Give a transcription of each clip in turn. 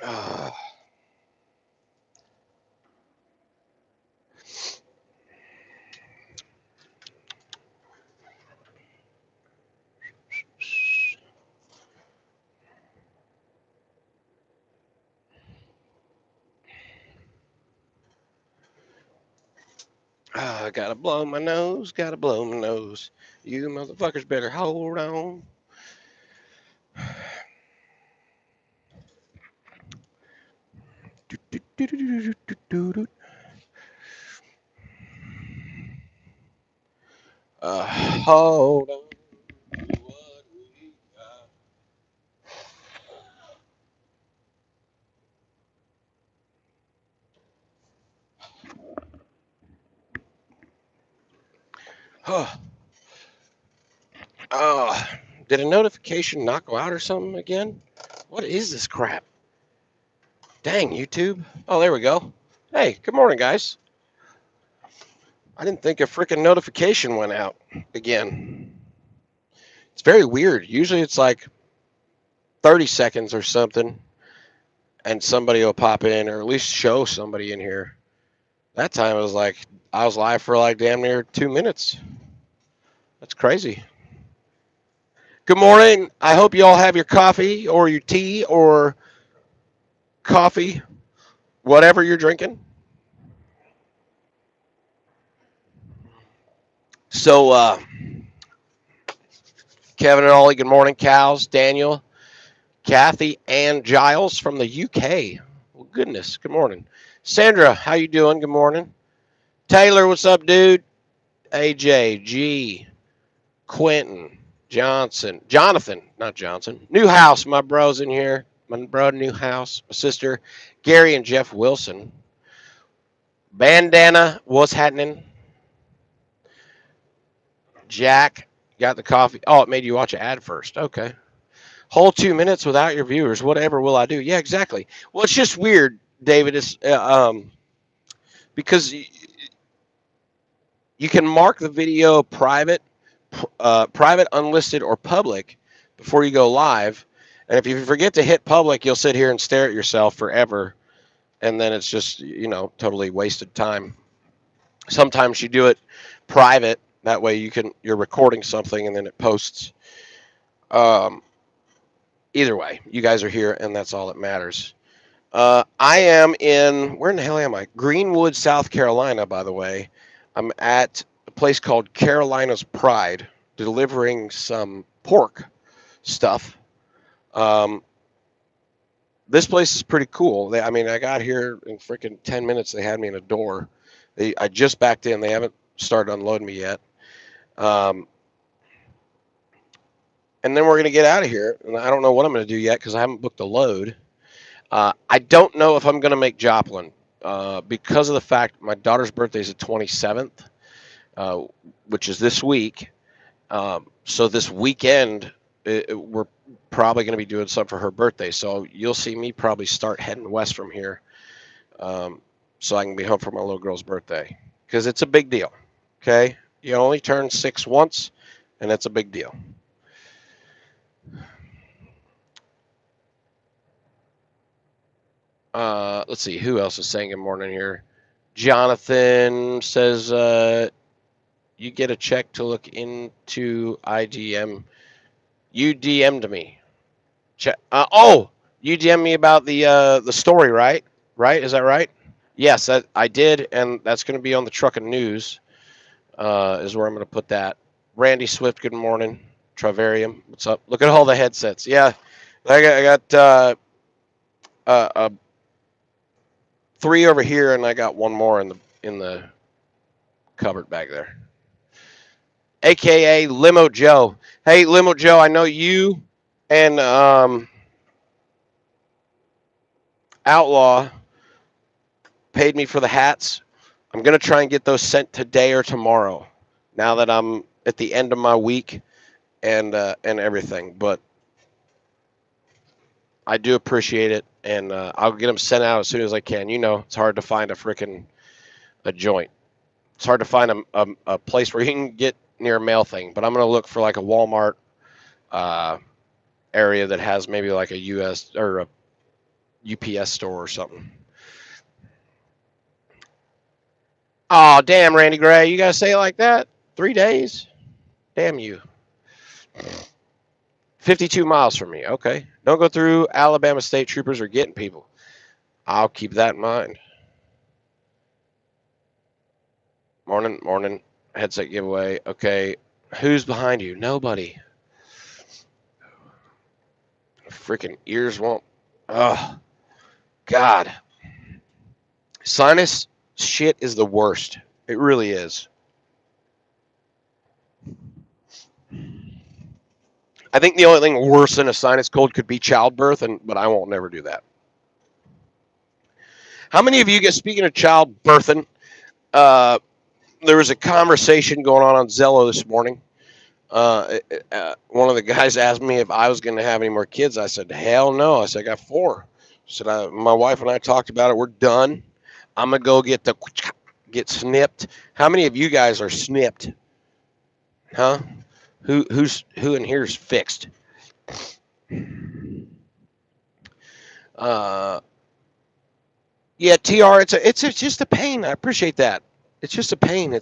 Uh, gotta blow my nose, gotta blow my nose. You motherfuckers better hold on. Hold on to what we got. Uh, did a notification not go out or something again? What is this crap? Dang, YouTube. Oh, there we go. Hey, good morning, guys. I didn't think a freaking notification went out again. It's very weird. Usually it's like 30 seconds or something, and somebody will pop in or at least show somebody in here. That time it was like I was live for like damn near 2 minutes. That's crazy. Good morning. I hope you all have your coffee or your tea or coffee, whatever you're drinking. So, Kevin and Ollie, good morning. Cows, Daniel, Kathy, and Giles from the UK. Well, goodness, good morning. Sandra, how you doing? Good morning. Taylor, what's up, dude? AJ, G, Quentin, Johnson, Jonathan, not Johnson. Newhouse, my bro's in here. My bro, Newhouse. My sister, Gary and Jeff Wilson. Bandana, what's happening? Jack, got the coffee. Oh, it made you watch an ad first. Okay. Whole 2 minutes without your viewers. Whatever will I do? Yeah, exactly. Well, it's just weird, David. Is because you can mark the video private, private, unlisted, or public before you go live. And if you forget to hit public, you'll sit here and stare at yourself forever, and then it's just totally wasted time. Sometimes you do it private. That way you're recording something and then it posts. Um, Either way, you guys are here, and that's all that matters. I am in, where in the hell am I? Greenwood, South Carolina, by the way. I'm at a place called Carolina's Pride, delivering some pork stuff. Um, this place is pretty cool. I mean, I got here in freaking 10 minutes. They had me in a door. I just backed in. They haven't started unloading me yet. Um, and then we're going to get out of here. And I don't know what I'm going to do yet because I haven't booked a load. I don't know if I'm going to make Joplin because of the fact my daughter's birthday is the 27th, uh, which is this week. So this weekend, we're probably going to be doing something for her birthday. So you'll see me probably start heading west from here so I can be home for my little girl's birthday because it's a big deal. Okay. You only turn 6 once, and it's a big deal. Let's see who else is saying good morning here. Jonathan says you get a check to look into IDM. You DM'd me. You DM'd me about the story, right? Right? Is that right? Yes, I did, and that's going to be on the Truck and News. Is where I'm going to put that. Randy Swift, good morning. Travarium, what's up? Look at all the headsets. Yeah, I got uh, uh, 3 over here, and I got 1 more in the cupboard back there. AKA Limo Joe. Hey, Limo Joe, I know you and Outlaw paid me for the hats. I'm going to try and get those sent today or tomorrow now that I'm at the end of my week and everything. But I do appreciate it, and I'll get them sent out as soon as I can. It's hard to find a joint. It's hard to find a place where you can get near a mail thing, but I'm going to look for like a Walmart area that has maybe like a UPS store or something. Oh, damn, Randy Gray. You got to say it like that? 3 days? Damn you. 52 miles from me. Okay. Don't go through. Alabama state troopers are getting people. I'll keep that in mind. Morning. Headset giveaway. Okay. Who's behind you? Nobody. Freaking ears won't. Oh, God. Sinus shit is the worst. It really is. I think the only thing worse than a sinus cold could be childbirth, but I won't never do that. How many of you guys, speaking of childbirthing, there was a conversation going on Zello this morning. One of the guys asked me if I was going to have any more kids. I said, hell no. I said, I got 4. I said, my wife and I talked about it. We're done. I'm going to go get snipped. How many of you guys are snipped? Huh? Who in here is fixed? Yeah, TR, it's just a pain. I appreciate that. It's just a pain.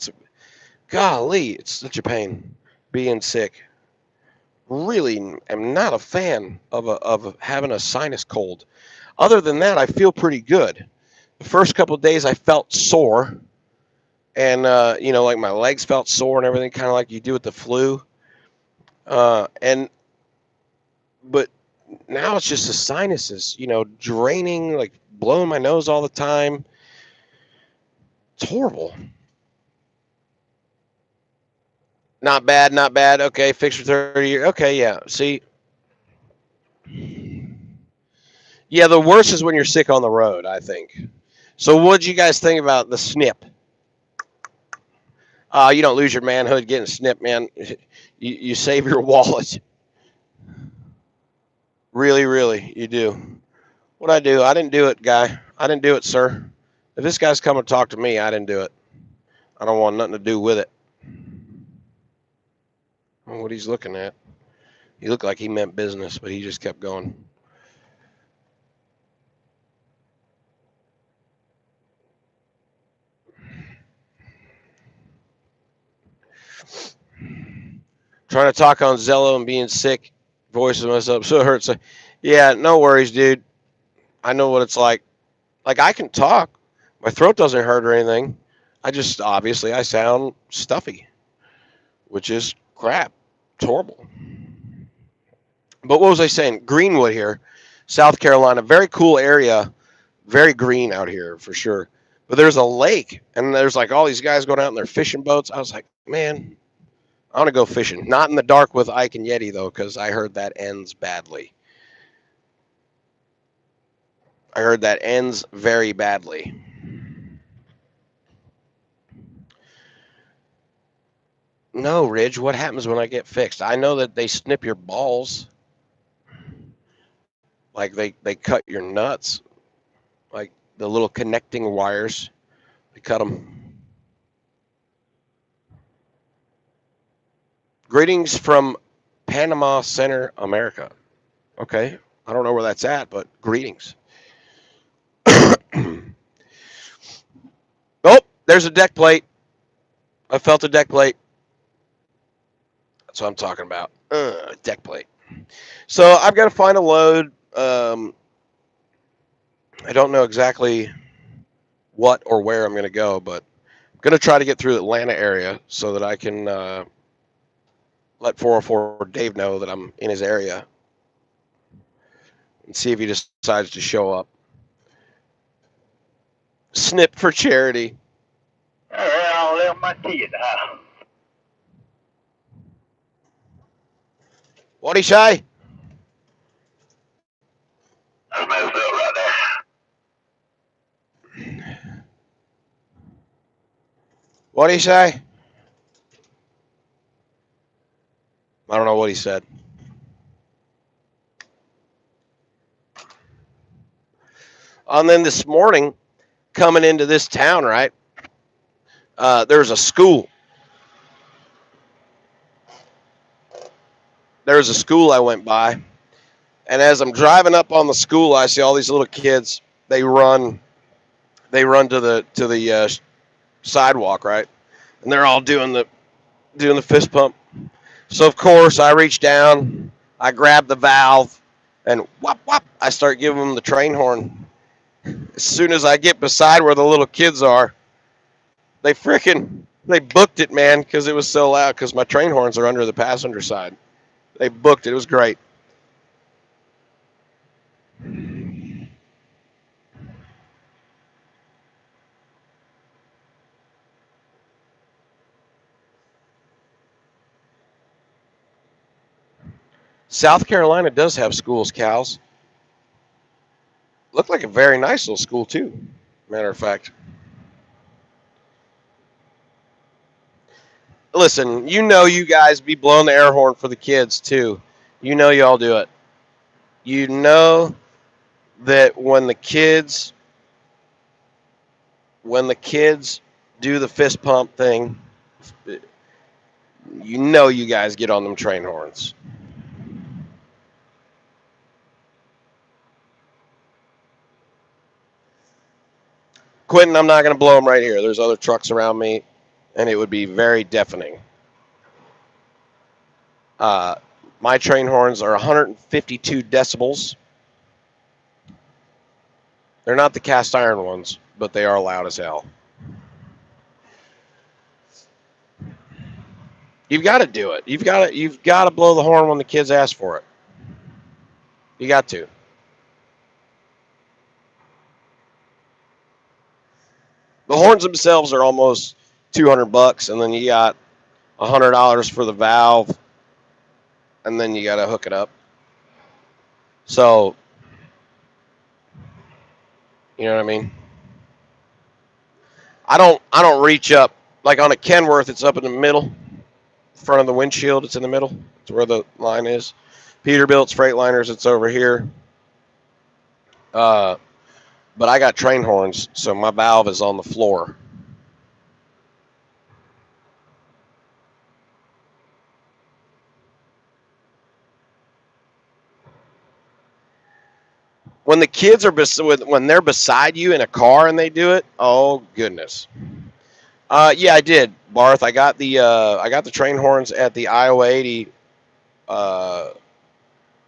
Golly, it's such a pain being sick. Really am not a fan of having a sinus cold. Other than that, I feel pretty good. The first couple of days I felt sore, and like my legs felt sore and everything, kind of like you do with the flu. But now it's just the sinuses, draining, like blowing my nose all the time. It's horrible. Not bad. Okay, fixed for 30 years. Okay, yeah. See, yeah, the worst is when you're sick on the road, I think. So what'd you guys think about the snip? You don't lose your manhood getting snipped, man. You save your wallet. Really, you do. What I do? I didn't do it, guy. I didn't do it, sir. If this guy's coming to talk to me, I didn't do it. I don't want nothing to do with it. I don't know what he's looking at. He looked like he meant business, but he just kept going. Trying to talk on Zello and being sick, voicing myself so it hurts. Yeah, no worries, dude. I know what it's like. Like, I can talk. My throat doesn't hurt or anything. Obviously, I sound stuffy, which is crap. It's horrible. But what was I saying? Greenwood here, South Carolina. Very cool area. Very green out here, for sure. But there's a lake, and there's like all these guys going out in their fishing boats. I was like, man, I want to go fishing. Not in the dark with Ike and Yeti, though, because I heard that ends badly. I heard that ends very badly. No, Ridge, what happens when I get fixed? I know that they snip your balls. Like they cut your nuts. Like the little connecting wires. They cut them. Greetings from Panama Center, America. Okay. I don't know where that's at, but greetings. Oh, there's a deck plate. I felt a deck plate. That's what I'm talking about. Deck plate. So I've got to find a load. I don't know exactly what or where I'm going to go, but I'm going to try to get through the Atlanta area so that I can let 404 Dave know that I'm in his area and see if he decides to show up. Snip for charity. I'll let my kids out. What'd he say? That's messed up right there. What'd he say? I don't know what he said. And then this morning, coming into this town, right, there's a school. There's a school I went by, And as I'm driving up on the school, I see all these little kids. They run to the sidewalk, right? And they're all doing the fist pump. So of course I reach down, I grab the valve, and whop whop, I start giving them the train horn. As soon as I get beside where the little kids are, they booked it, man, because it was so loud. Because my train horns are under the passenger side. They booked it. It was great. South Carolina does have schools, cows. Looked like a very nice little school too. Matter of fact. Listen, you guys be blowing the air horn for the kids too. Y'all do it. You know that when the kids do the fist pump thing, you guys get on them train horns. Quentin, I'm not going to blow them right here. There's other trucks around me, and it would be very deafening. Uh, my train horns are 152 decibels. They're not the cast iron ones, but they are loud as hell. You've got to do it. You've got to blow the horn when the kids ask for it. You got to. The horns themselves are almost $200, and then you got $100 for the valve, and then you got to hook it up. So, you know what I mean? I don't reach up like on a Kenworth. It's up in the middle, front of the windshield. It's in the middle. It's where the line is. Peterbilt's Freightliners. It's over here. But I got train horns, so my valve is on the floor. When the kids are when they're beside you in a car and they do it, oh goodness. Yeah, I did, Barth. I got the train horns at the Iowa 80 uh,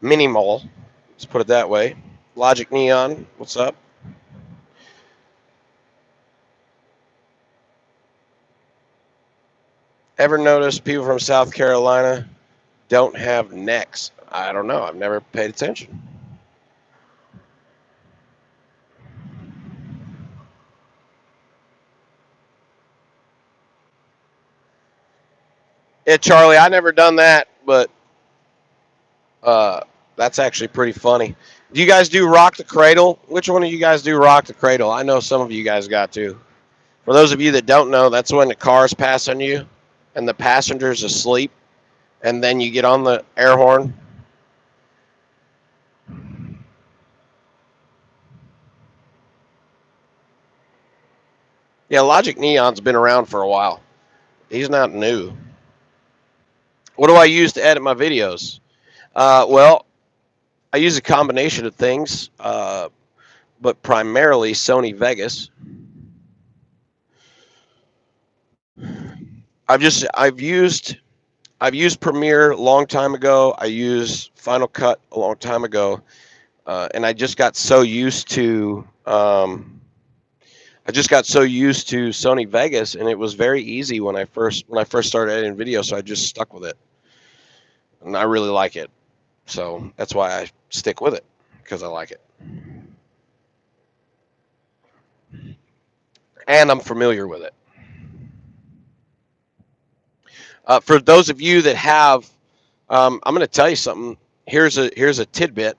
mini mall. Let's put it that way. Logic Neon, what's up? Ever notice people from South Carolina don't have necks? I don't know. I've never paid attention. Yeah, Charlie, I never done that, but uh, that's actually pretty funny. Do you guys do rock the cradle? Which one of you guys do rock the cradle? I know some of you guys got to. For those of you that don't know, that's when the car's passing you and the passenger's asleep, and then you get on the air horn. Yeah, Logic Neon's been around for a while. He's not new. What do I use to edit my videos? Well, I use a combination of things, but primarily Sony Vegas. I've used Premiere a long time ago. I used Final Cut a long time ago, and I just got so used to Sony Vegas, and it was very easy when I first started editing video. So I just stuck with it, and I really like it. So that's why I stick with it, because I like it, and I'm familiar with it. For those of you that have, I'm going to tell you something. Here's a tidbit.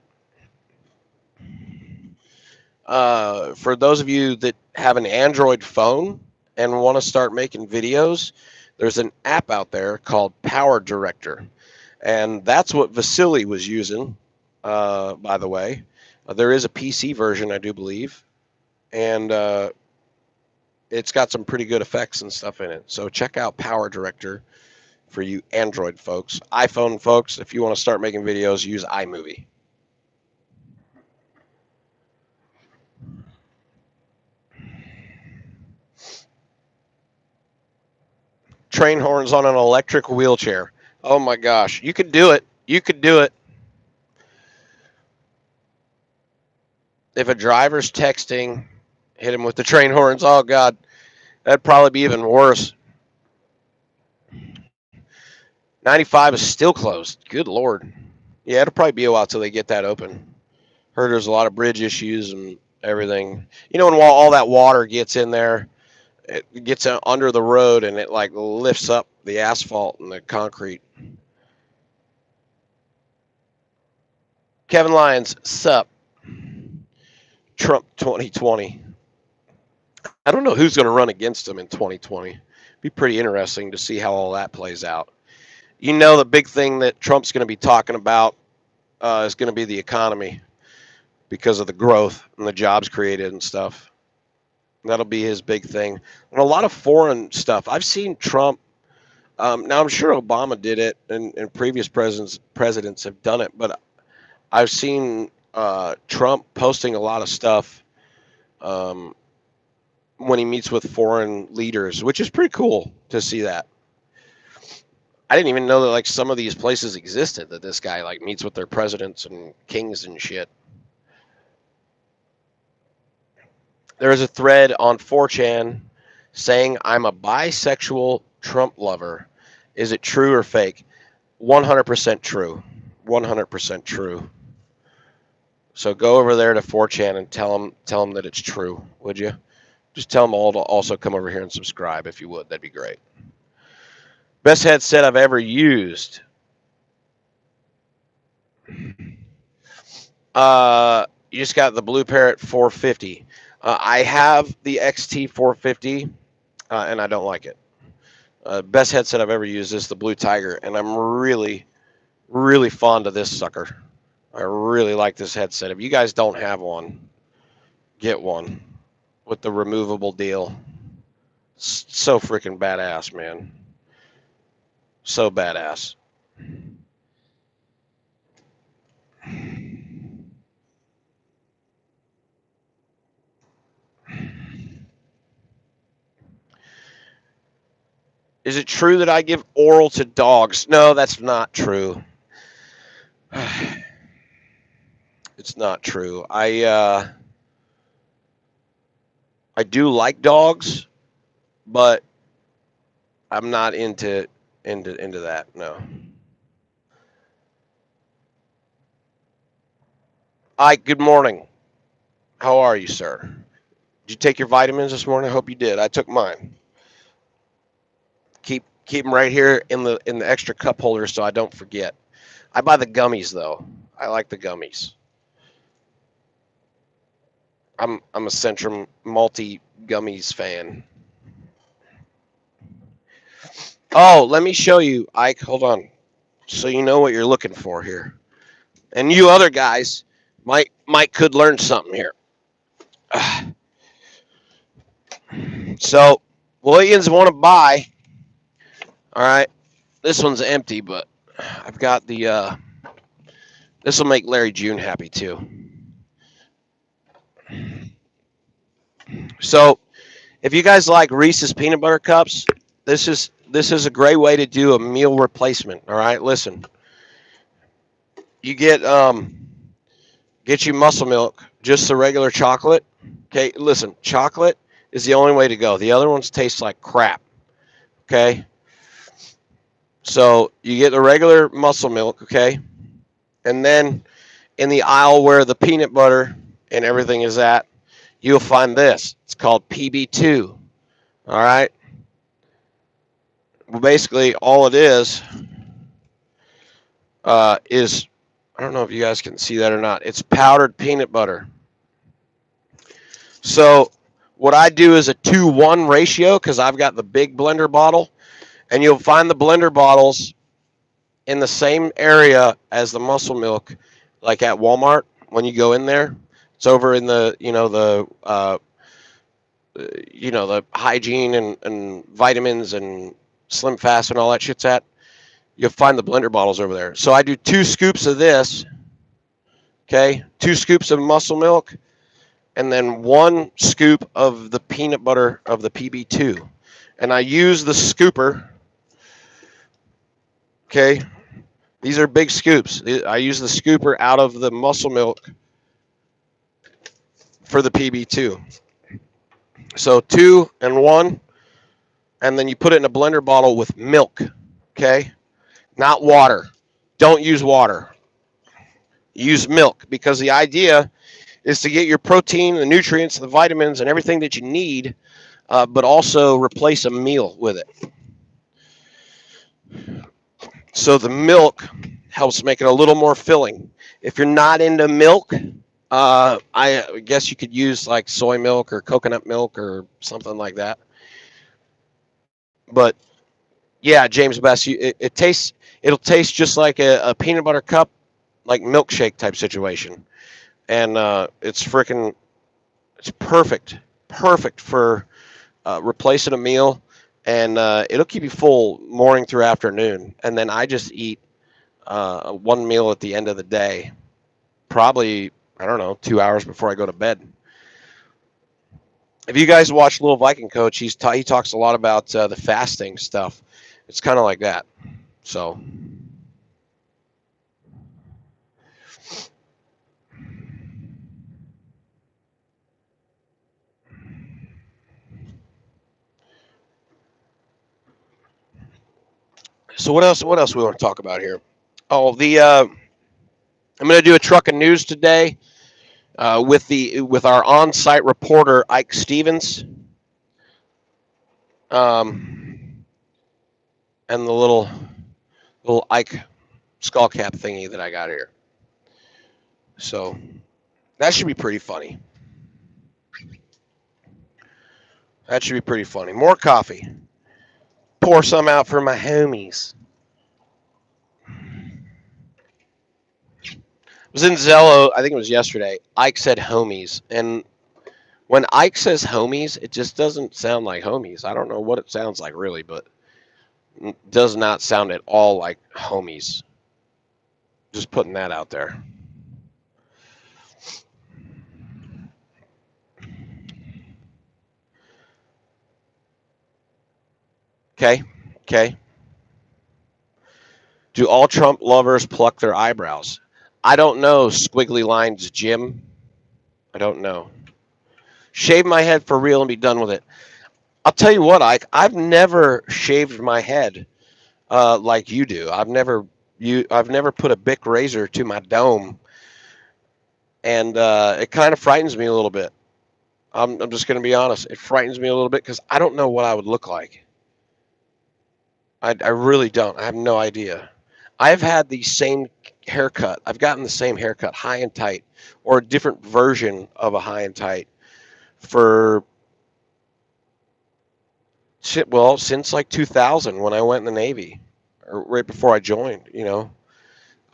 For those of you that have an Android phone and want to start making videos, there's an app out there called Power Director, and that's what Vasily was using. By the way, there is a PC version, I do believe, and it's got some pretty good effects and stuff in it. So check out Power Director for you Android folks. iPhone folks, if you want to start making videos, use iMovie. train horns on an electric wheelchair. Oh my gosh, you could do it. You could do it. If a driver's texting, hit him with the train horns. Oh God, that'd probably be even worse. 95 is still closed. Good Lord. Yeah, it'll probably be a while till they get that open. Heard there's a lot of bridge issues and everything. You know, when all that water gets in there, it gets under the road and it like lifts up the asphalt and the concrete. Kevin Lyons, sup? Trump 2020. I don't know who's going to run against him in 2020. Be pretty interesting to see how all that plays out. You know, the big thing that Trump's going to be talking about is going to be the economy because of the growth and the jobs created and stuff. That'll be his big thing. And a lot of foreign stuff. I've seen Trump. Now, I'm sure Obama did it, and previous presidents have done it, but I've seen Trump posting a lot of stuff when he meets with foreign leaders, which is pretty cool to see that. I didn't even know that like some of these places existed, that this guy like meets with their presidents and kings and shit. There is a thread on 4chan saying I'm a bisexual Trump lover. Is it true or fake? 100% true. 100% true. So go over there to 4chan and tell them that it's true, would you? Just tell them all to also come over here and subscribe if you would. That'd be great. Best headset I've ever used. You just got the Blue Parrot 450. I have the XT 450, and I don't like it. Best headset I've ever used is the Blue Tiger, and I'm really, really fond of this sucker. I really like this headset. If you guys don't have one, get one with the removable deal. It's so freaking badass, man. So badass. Is it true that I give oral to dogs? No, that's not true. It's not true. I do like dogs, but I'm not into that. No. Ike, good morning. How are you, sir? Did you take your vitamins this morning? I hope you did. I took mine. Keep them right here in the extra cup holder so I don't forget. I buy the gummies though. I like the gummies. I'm a Centrum Multi Gummies fan. Oh, let me show you, Ike. Hold on, so you know what you're looking for here, and you other guys might could learn something here. So, Williams want to buy. All right, this one's empty, but I've got the. This will make Larry June happy too. So, if you guys like Reese's peanut butter cups, this is a great way to do a meal replacement. All right, listen. You get you muscle milk, just the regular chocolate. Okay, listen, chocolate is the only way to go. The other ones taste like crap. Okay, so you get the regular muscle milk. Okay, and then in the aisle where the peanut butter and everything is at, you'll find this. It's called PB2. All right. Well, basically, all it is I don't know if you guys can see that or not. It's powdered peanut butter. So what I do is a 2-1 ratio because I've got the big blender bottle, and you'll find the blender bottles in the same area as the muscle milk, like at Walmart when you go in there. It's over in the the hygiene and vitamins and Slim Fast and all that shit's at. You'll find the blender bottles over there. So I do 2 scoops of this, okay, 2 scoops of muscle milk, and then 1 scoop of the peanut butter of the PB2. And I use the scooper Okay, these are big scoops. I use the scooper out of the muscle milk for the PB2. So 2 and 1, and then you put it in a blender bottle with milk. Okay, not water. Don't use water. Use milk, because the idea is to get your protein, the nutrients, the vitamins, and everything that you need, but also replace a meal with it. So the milk helps make it a little more filling. If you're not into milk, I guess you could use like soy milk or coconut milk or something like that. But yeah, James Best, it'll taste just like a peanut butter cup, like milkshake type situation, and it's perfect for replacing a meal, and it'll keep you full morning through afternoon. And then I just eat one meal at the end of the day, probably, I don't know, 2 hours before I go to bed. If you guys watch Little Viking Coach, he talks a lot about the fasting stuff. It's kind of like that. So what else? What else we want to talk about here? Oh, I'm going to do a truck and news today with our on-site reporter Ike Stevens, and the little Ike skull cap thingy that I got here. So that should be pretty funny. That should be pretty funny. More coffee. Pour some out for my homies. I was in Zello, I think it was yesterday. Ike said homies. And when Ike says homies, it just doesn't sound like homies. I don't know what it sounds like really, but it does not sound at all like homies. Just putting that out there. Okay. Okay. Do all Trump lovers pluck their eyebrows? I don't know, Squiggly Lines Jim. I don't know. Shave my head for real and be done with it. I'll tell you what, I've never shaved my head like you do. I've never put a Bic razor to my dome, and it kind of frightens me a little bit. I'm just going to be honest. It frightens me a little bit because I don't know what I would look like. I really don't. I have no idea. I've had the same haircut. I've gotten the same haircut, high and tight, or a different version of a high and tight for shit. Well, since like 2000 when I went in the Navy, or right before I joined.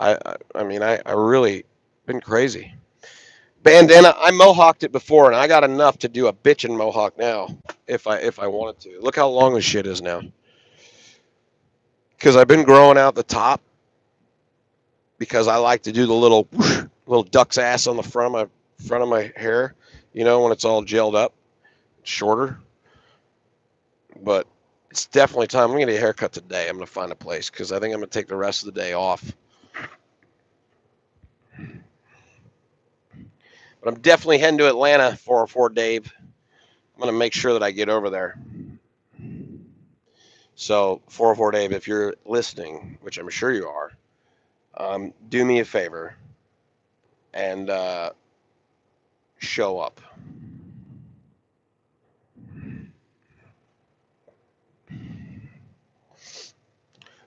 I really been crazy. Bandana. I mohawked it before, and I got enough to do a bitchin' mohawk now if I wanted to. Look how long this shit is now. Because I've been growing out the top because I like to do the little little duck's ass on the front of my hair. When it's all gelled up, it's shorter. But it's definitely time. I'm gonna get a haircut today. I'm gonna find a place because I think I'm gonna take the rest of the day off. But I'm definitely heading to Atlanta, 404 Dave. I'm gonna make sure that I get over there. So 404 Dave, if you're listening, which I'm sure you are, do me a favor and show up.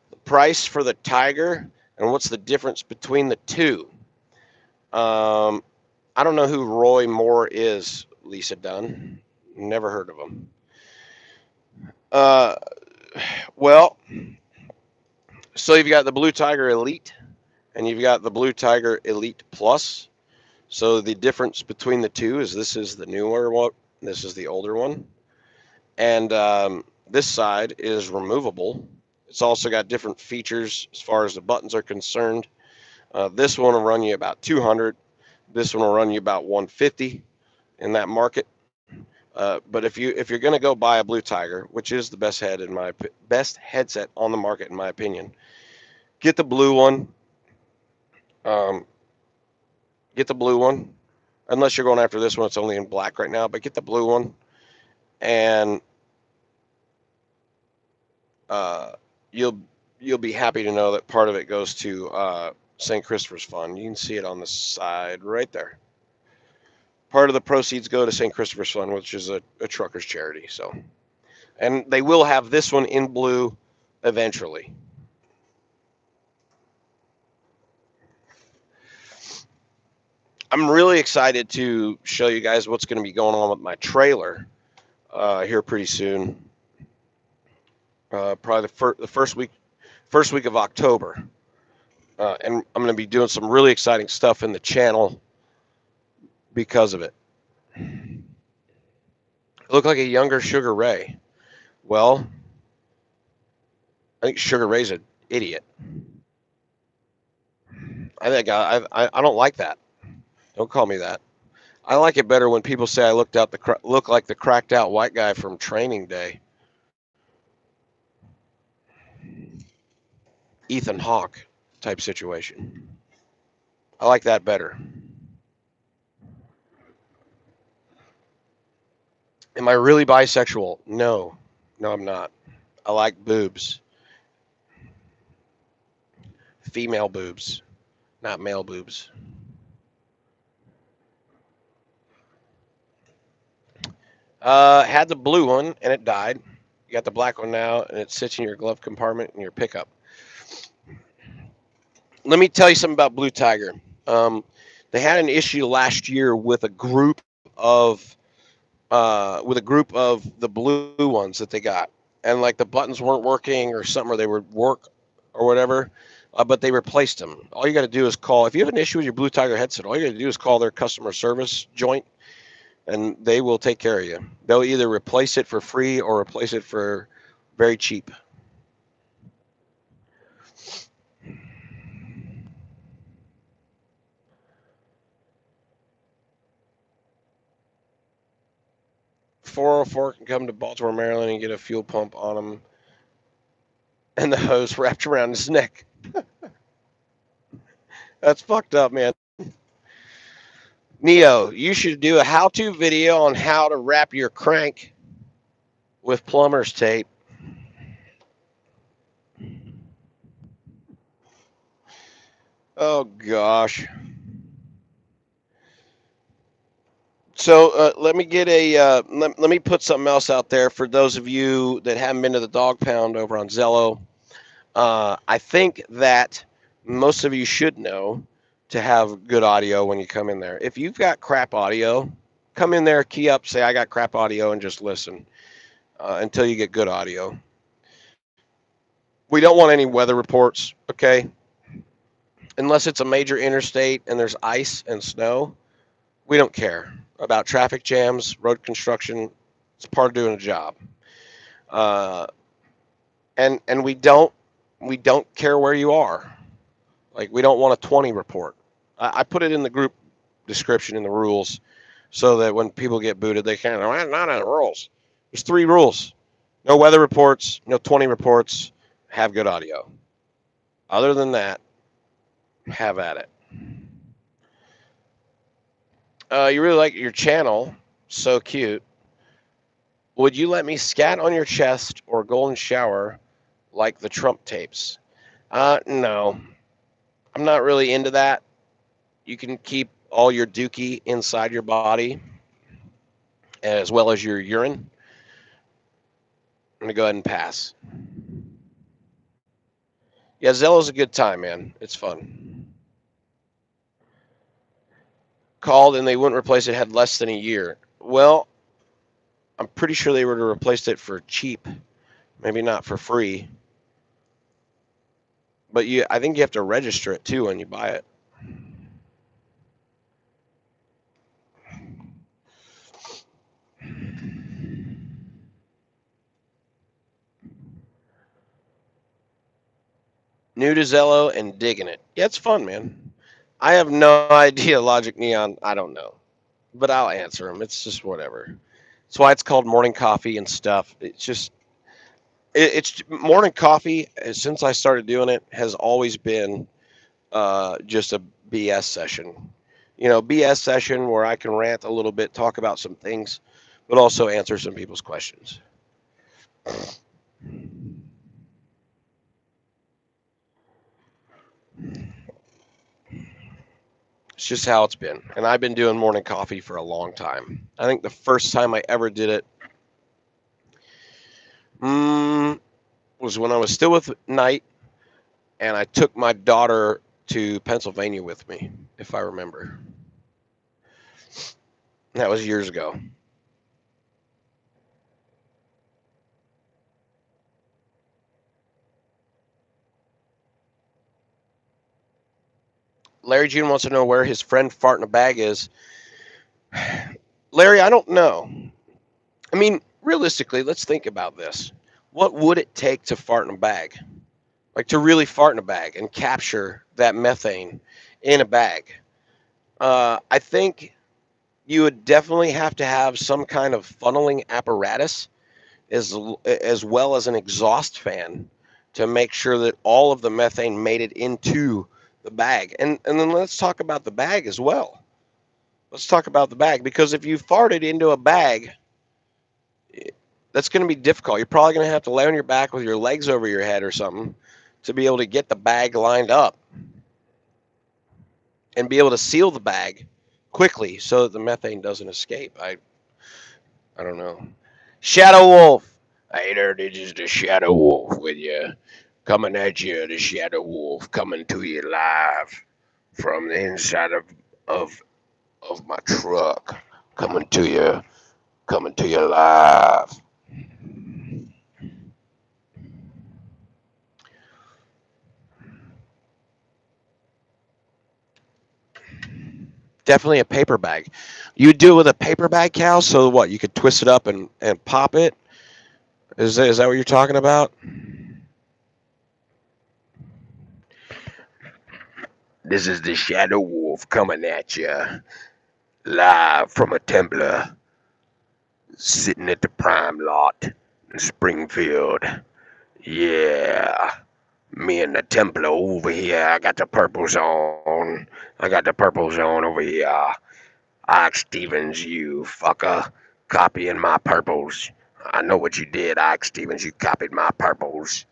The price for the Tiger and what's the difference between the two? I don't know who Roy Moore is, Lisa Dunn. Never heard of him. Uh, well, so you've got the Blue Tiger Elite and you've got the Blue Tiger Elite Plus. So the difference between the two is this is the newer one, this is the older one. And this side is removable. It's also got different features as far as the buttons are concerned. This one will run you about 200. This one will run you about 150 in that market. But if you're going to go buy a Blue Tiger, which is the best headset on the market in my opinion, Get the blue one. Um, get the blue one. Unless you're going after this one, it's only in black right now. But get the blue one, and uh, you'll you'll be happy to know that part of it goes to St. Christopher's Fund. You can see it on the side right there. Part of the proceeds go to St. Christopher's Fund, which is a trucker's charity. So, and they will have this one in blue eventually. I'm really excited to show you guys what's going to be going on with my trailer here pretty soon. Probably the first week of October, and I'm going to be doing some really exciting stuff in the channel because of it. I look like a younger Sugar Ray. Well, I think Sugar Ray's an idiot. I don't like that. Don't call me that. I like it better when people say I look like the cracked out white guy from Training Day. Ethan Hawke type situation. I like that better. Am I really bisexual? No. No, I'm not. I like boobs. Female boobs, not male boobs. Had the blue one and it died. You got the black one now and it sits in your glove compartment in your pickup. Let me tell you something about Blue Tiger. They had an issue last year with a group of the blue ones that they got, and like the buttons weren't working or something, or they would work or whatever. But they replaced them. All you got to do is call. If you have an issue with your Blue Tiger headset, all you got to do is call their customer service joint, and they will take care of you. They'll either replace it for free or replace it for very cheap. .404 can come to Baltimore, Maryland, and get a fuel pump on them, and the hose wrapped around his neck. That's fucked up, man. Neo, you should do a how-to video on how to wrap your crank with plumber's tape. Oh gosh. So let me get let me put something else out there for those of you that haven't been to the dog pound over on Zello. I think that most of you should know to have good audio when you come in there. If you've got crap audio, come in there, key up, say I got crap audio, and just listen until you get good audio. We don't want any weather reports, okay? Unless it's a major interstate and there's ice and snow, we don't care about traffic jams, road construction. It's part of doing a job. And we don't care where you are. Like, we don't want a 20 report. I put it in the group description in the rules so that when people get booted, they can't. Not in the rules. There's 3 rules: no weather reports, no 20 reports, have good audio. Other than that, have at it. You really like your channel. So cute. Would you let me scat on your chest or golden shower like the Trump tapes? No. I'm not really into that. You can keep all your dookie inside your body as well as your urine. I'm going to go ahead and pass. Yeah, Zello's a good time, man. It's fun. Called and they wouldn't replace it, had less than a year. Well, I'm pretty sure they would have replaced it for cheap. Maybe not for free. But I think you have to register it too when you buy it. New to Zello and digging it. Yeah, it's fun, man. I have no idea, Logic Neon. I don't know. But I'll answer them. It's just whatever. That's why it's called morning coffee and stuff. It's just, It's morning coffee. Since I started doing it, has always been just a BS session. BS session where I can rant a little bit, talk about some things, but also answer some people's questions. It's just how it's been. And I've been doing morning coffee for a long time. I think the first time I ever did it was when I was still with Knight, and I took my daughter to Pennsylvania with me, if I remember. That was years ago. Larry June wants to know where his friend fart in a bag is. Larry, I don't know. I mean, realistically, let's think about this. What would it take to fart in a bag? Like to really fart in a bag and capture that methane in a bag? I think you would definitely have to have some kind of funneling apparatus as well as an exhaust fan to make sure that all of the methane made it into the bag. And then let's talk about the bag as well. Let's talk about the bag, because if you farted into a bag, that's going to be difficult. You're probably going to have to lay on your back with your legs over your head or something to be able to get the bag lined up and be able to seal the bag quickly so that the methane doesn't escape. I don't know. Shadow Wolf. Hey there, this is the Shadow Wolf with you. Coming at you, the Shadow Wolf coming to you live from the inside of my truck. Coming to you live. Definitely a paper bag. You do it with a paper bag, Cal. So what? You could twist it up and pop it. Is that what you're talking about? This is the Shadow Wolf coming at you live from a Templar sitting at the prime lot in Springfield. Yeah. Me and the Templar over here. I got the purples on. I got the purples on over here. Ike Stevens, you fucker. Copying my purples. I know what you did, Ike Stevens. You copied my purples.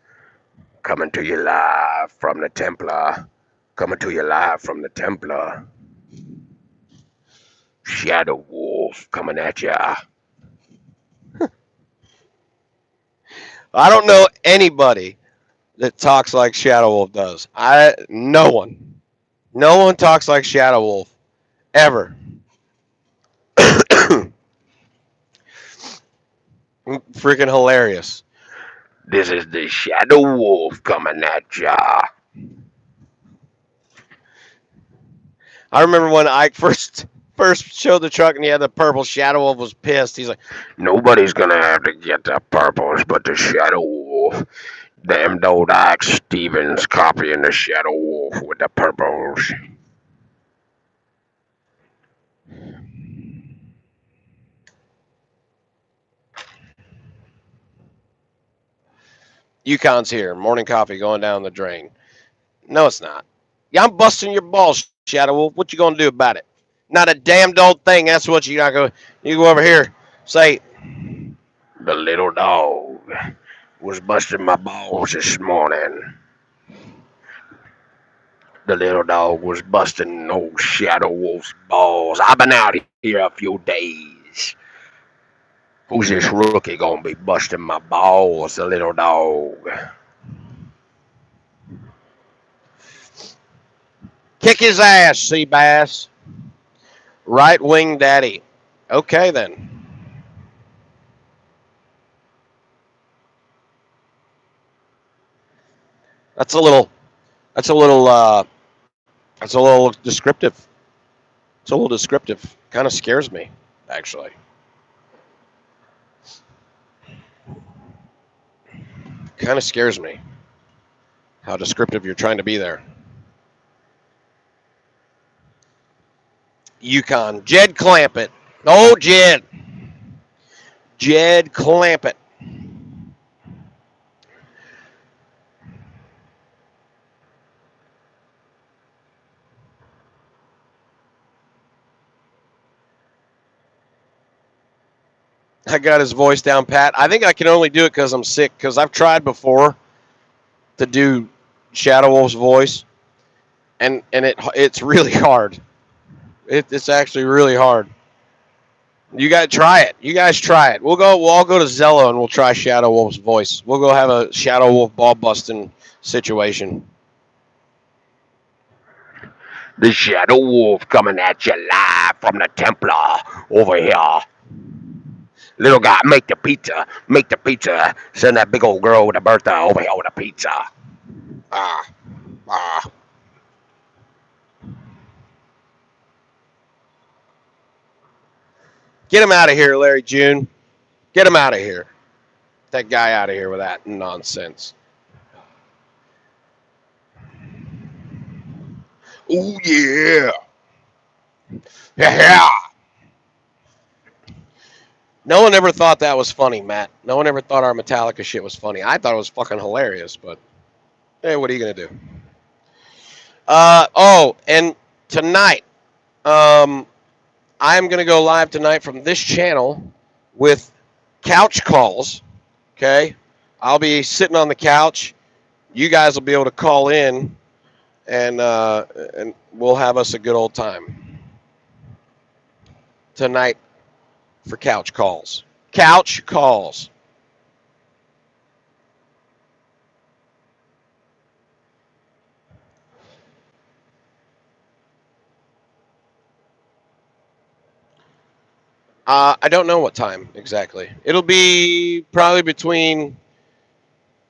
Coming to you live from the Templar. Coming to you live from the Templar. Shadow Wolf coming at ya. I don't know anybody that talks like Shadow Wolf does. No one. No one talks like Shadow Wolf ever. Freaking hilarious. This is the Shadow Wolf coming at ya. I remember when Ike first showed the truck and he had the purple. Shadow Wolf was pissed. He's like, nobody's gonna have to get the purples but the Shadow Wolf. Damn old Ike Stevens copying the Shadow Wolf with the purples. Yukon's here. Morning coffee going down the drain. No, it's not. Yeah, I'm busting your balls, Shadow Wolf. What you gonna do about it? Not a damned old thing. That's what you not go. You go over here. Say, the little dog was busting my balls this morning. The little dog was busting old Shadow Wolf's balls. I've been out here a few days. Who's this rookie gonna be busting my balls, the little dog? Kick his ass, Seabass. Right wing daddy. Okay then. That's a little. That's a little. That's a little descriptive. It's a little descriptive. Kind of scares me, actually. Kind of scares me. How descriptive you're trying to be there. Yukon. Jed Clampett. Oh, Jed. Jed Clampett. I got his voice down pat. I think I can only do it because I'm sick. Because I've tried before to do Shadow Wolf's voice, and it's really hard. It's actually really hard. You got to try it. You guys try it. We'll all go to Zello and we'll try Shadow Wolf's voice. We'll go have a Shadow Wolf ball busting situation. The Shadow Wolf coming at you live from the Templar over here. Little guy, make the pizza. Make the pizza. Send that big old girl with a Bertha over here with a pizza. Ah, ah. Get him out of here, Larry June. Get him out of here. That guy out of here with that nonsense. Oh, yeah. Yeah. No one ever thought that was funny, Matt. No one ever thought our Metallica shit was funny. I thought it was fucking hilarious, but hey, what are you gonna do? And tonight, I'm gonna go live tonight from this channel with couch calls. Okay, I'll be sitting on the couch. You guys will be able to call in, and we'll have us a good old time tonight for couch calls. Couch calls. I don't know what time exactly. It'll be probably between,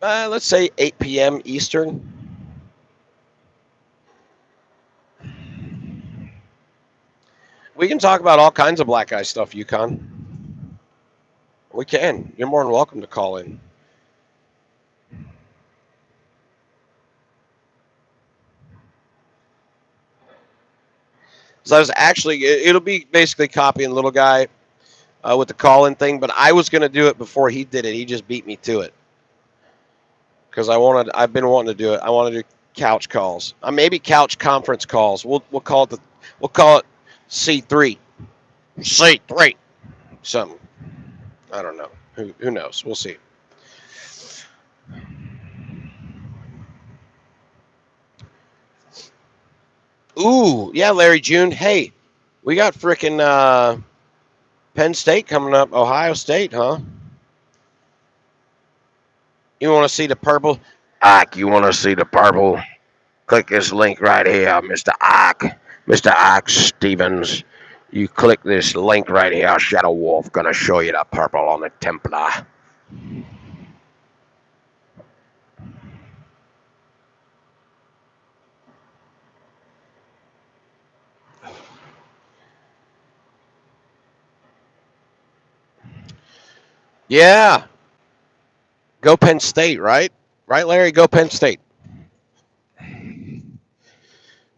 let's say, 8 p.m. Eastern. We can talk about all kinds of black guy stuff, Yukon. We can. You're more than welcome to call in. So I was actually, it'll be basically copying Little Guy with the call-in thing, but I was going to do it before he did it. He just beat me to it because I've been wanting to do it. I want to do couch calls. Maybe couch conference calls. We'll call it C3. C3. Something. I don't know. Who knows? We'll see. Ooh, yeah, Larry June. Hey, we got frickin' Penn State coming up. Ohio State, huh? You want to see the purple? Ike, you want to see the purple? Click this link right here, Mr. Ike. Mr. Ike Stevens. You click this link right here. Shadow Wolf gonna show you the purple on the Templar. Yeah. Go Penn State, right? Right, Larry? Go Penn State.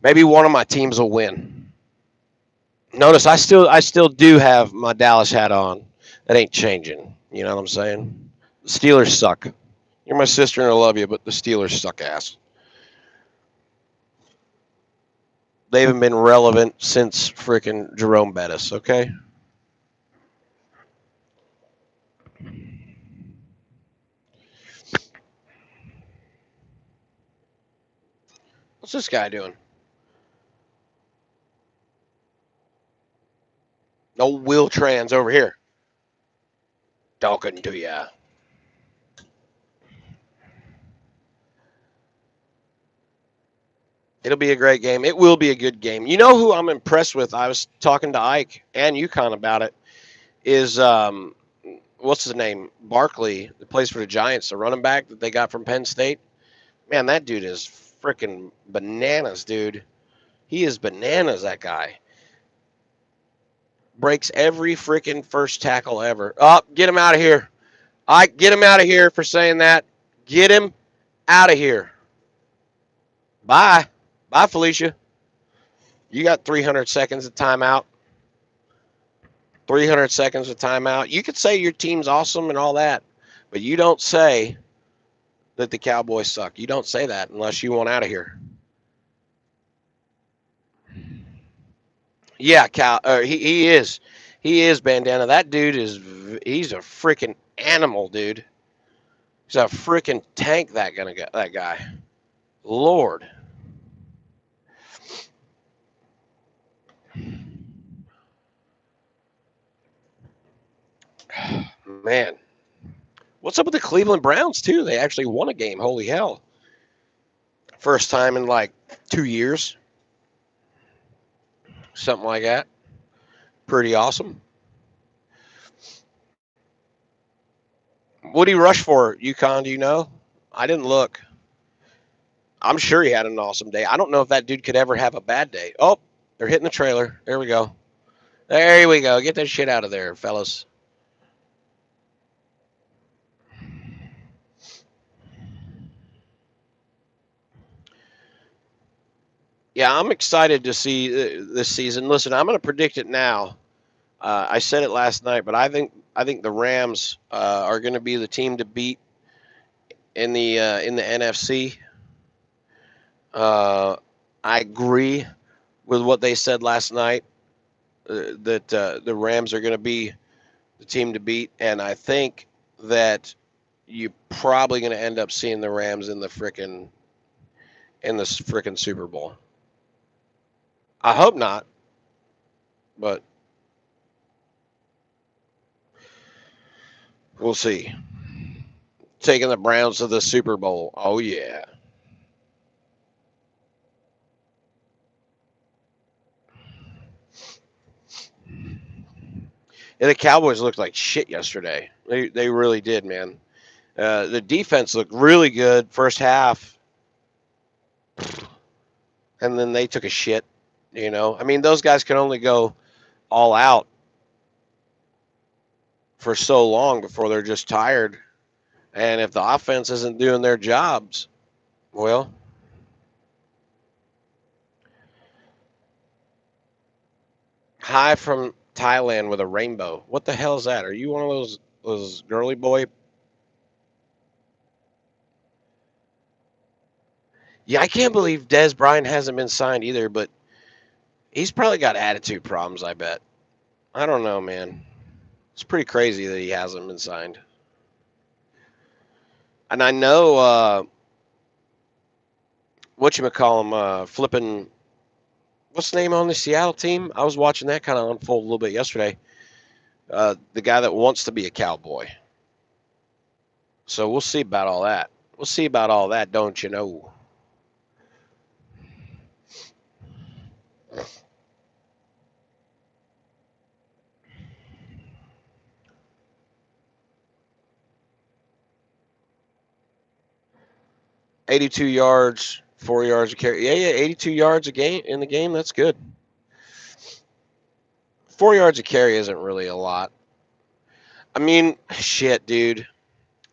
Maybe one of my teams will win. Notice I still do have my Dallas hat on. That ain't changing. You know what I'm saying? The Steelers suck. You're my sister and I love you, but the Steelers suck ass. They haven't been relevant since freaking Jerome Bettis, okay? What's this guy doing? No Will Trans over here. Talking to ya. It'll be a great game. It will be a good game. You know who I'm impressed with? I was talking to Ike and UConn about it. Is what's his name? Barkley, that plays for the Giants, the running back that they got from Penn State. Man, that dude is freaking bananas, dude. He is bananas, that guy. Breaks every freaking first tackle ever. Oh, get him out of here. Get him out of here for saying that. Get him out of here. Bye. Bye, Felicia. You got 300 seconds of timeout. 300 seconds of timeout. You could say your team's awesome and all that, but you don't say that the Cowboys suck. You don't say that unless you want out of here. Yeah, he is. He is, Bandana. That dude is he's a freaking animal, dude. He's a freaking tank. That guy. Lord. Man. What's up with the Cleveland Browns too? They actually won a game. Holy hell. First time in like 2 years. Something like that. Pretty awesome. What did he rush for, UConn? Do you know? I didn't look. I'm sure he had an awesome day. I don't know if that dude could ever have a bad day. Oh, they're hitting the trailer. There we go. There we go. Get that shit out of there, fellas. Yeah, I'm excited to see this season. Listen, I'm going to predict it now. I said it last night, but I think the Rams are going to be the team to beat in the NFC. I agree with what they said last night that the Rams are going to be the team to beat, and I think that you're probably going to end up seeing the Rams in the frickin' Super Bowl. I hope not, but we'll see. Taking the Browns to the Super Bowl. Oh yeah. And the Cowboys looked like shit yesterday. They really did, man. The defense looked really good first half, and then they took a shit. I mean, those guys can only go all out for so long before they're just tired. And if the offense isn't doing their jobs, well, hi from Thailand with a rainbow. What the hell is that? Are you one of those girly boy? Yeah, I can't believe Des Bryant hasn't been signed either, but he's probably got attitude problems, I bet. I don't know, man. It's pretty crazy that he hasn't been signed. And I know whatchamacallem, flipping, what's the name on the Seattle team? I was watching that kind of unfold a little bit yesterday. The guy that wants to be a Cowboy. So we'll see about all that. We'll see about all that, don't you know? $82 yards, 4 yards a carry. Yeah, 82 yards a game in the game. That's good. 4 yards a carry isn't really a lot. I mean, shit, dude.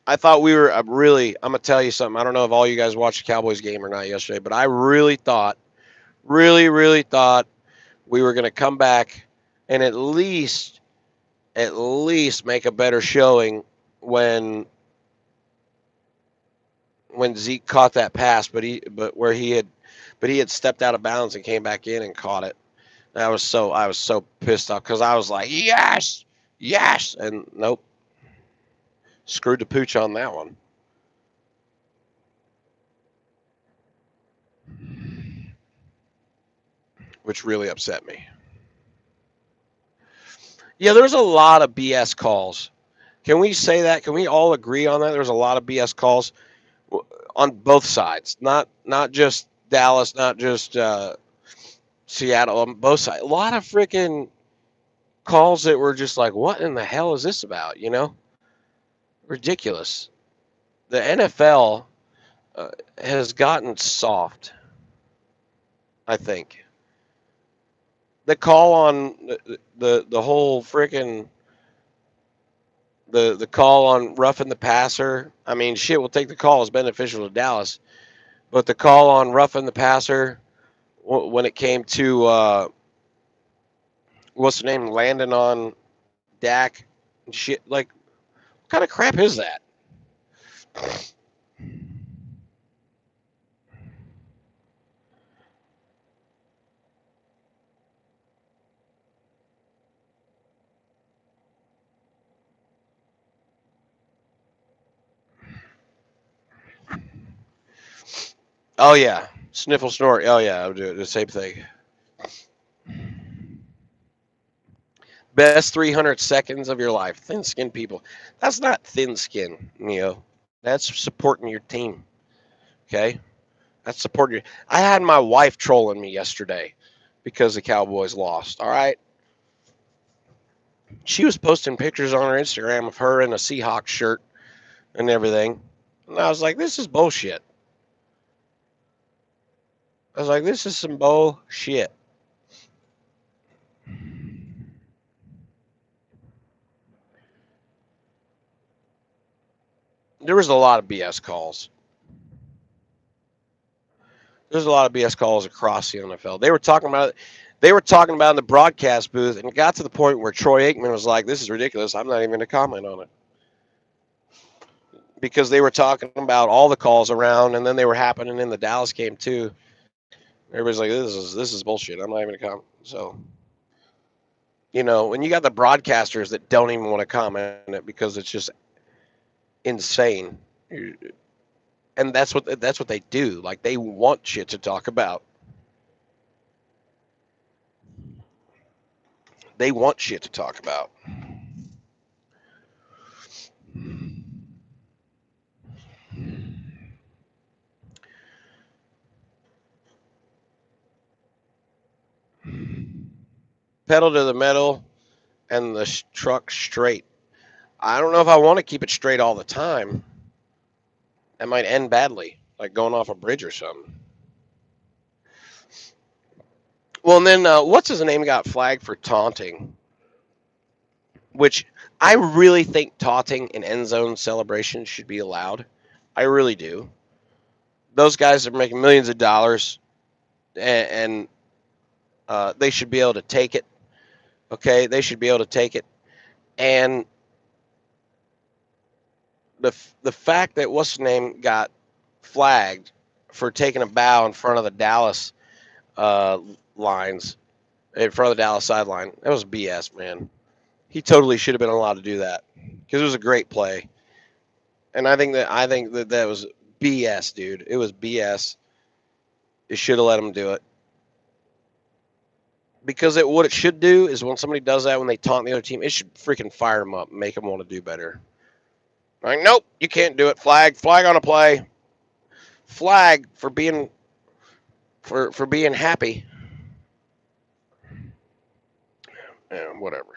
I thought we were I'm going to tell you something. I don't know if all you guys watched the Cowboys game or not yesterday, but I really thought, really thought we were going to come back and at least make a better showing when Zeke caught that pass, but he had stepped out of bounds and came back in and caught it. I was so pissed off because I was like, yes, and nope, screwed the pooch on that one. Which really upset me. Yeah, there's a lot of BS calls. Can we say that? Can we all agree on that? There's a lot of BS calls on both sides, not just Dallas, not just Seattle, on both sides. A lot of freaking calls that were just like, what in the hell is this about? Ridiculous. The NFL has gotten soft, I think. The call on the whole freaking the call on roughing the passer. I mean, shit, we'll take the call as beneficial to Dallas, but the call on roughing the passer when it came to what's the name, landing on Dak and shit, like, what kind of crap is that? Oh yeah, sniffle, snort. Oh yeah, I would do the same thing. Best 300 seconds of your life. Thin skin people. That's not thin skin, Neo. That's supporting your team. Okay? That's supporting you. I had my wife trolling me yesterday because the Cowboys lost. All right? She was posting pictures on her Instagram of her in a Seahawks shirt and everything. And I was like, this is bullshit. I was like, this is some bullshit. There was a lot of BS calls. There's a lot of BS calls across the NFL. They were talking about in the broadcast booth, and it got to the point where Troy Aikman was like, "This is ridiculous. I'm not even going to comment on it," because they were talking about all the calls around, and then they were happening in the Dallas game too. Everybody's like, "This is bullshit. I'm not even going to comment." So, when you got the broadcasters that don't even want to comment on it because it's just insane, and that's what they do. Like they want shit to talk about. They want shit to talk about. Pedal to the metal and the truck straight. I don't know if I want to keep it straight all the time. That might end badly, like going off a bridge or something. Well, and then what's his name got flagged for taunting, which I really think taunting in end zone celebrations should be allowed. I really do. Those guys are making millions of dollars, and they should be able to take it. Okay, they should be able to take it. And the fact that what's his name got flagged for taking a bow in front of the Dallas uh, lines, in front of the Dallas sideline, that was BS, man. He totally should have been allowed to do that because it was a great play, and I think that that was BS, dude. It was BS. It should have let him do it because what it should do is when somebody does that when they taunt the other team, it should freaking fire them up, and make them want to do better. Like, nope, you can't do it. Flag on a play. Flag for being happy. Yeah, whatever.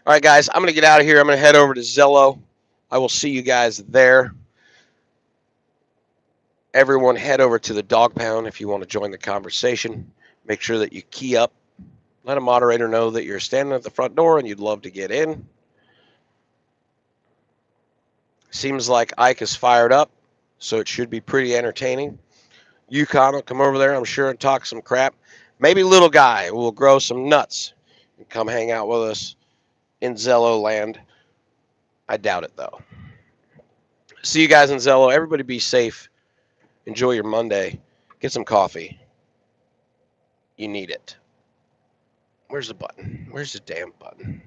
All right, guys, I'm gonna get out of here. I'm gonna head over to Zello. I will see you guys there. Everyone, head over to the Dog Pound if you want to join the conversation. Make sure that you key up. Let a moderator know that you're standing at the front door and you'd love to get in. Seems like Ike is fired up, so it should be pretty entertaining. Yukon will come over there, I'm sure, and talk some crap. Maybe little guy will grow some nuts and come hang out with us in Zello land. I doubt it, though. See you guys in Zello. Everybody be safe. Enjoy your Monday. Get some coffee. You need it. Where's the button? Where's the damn button?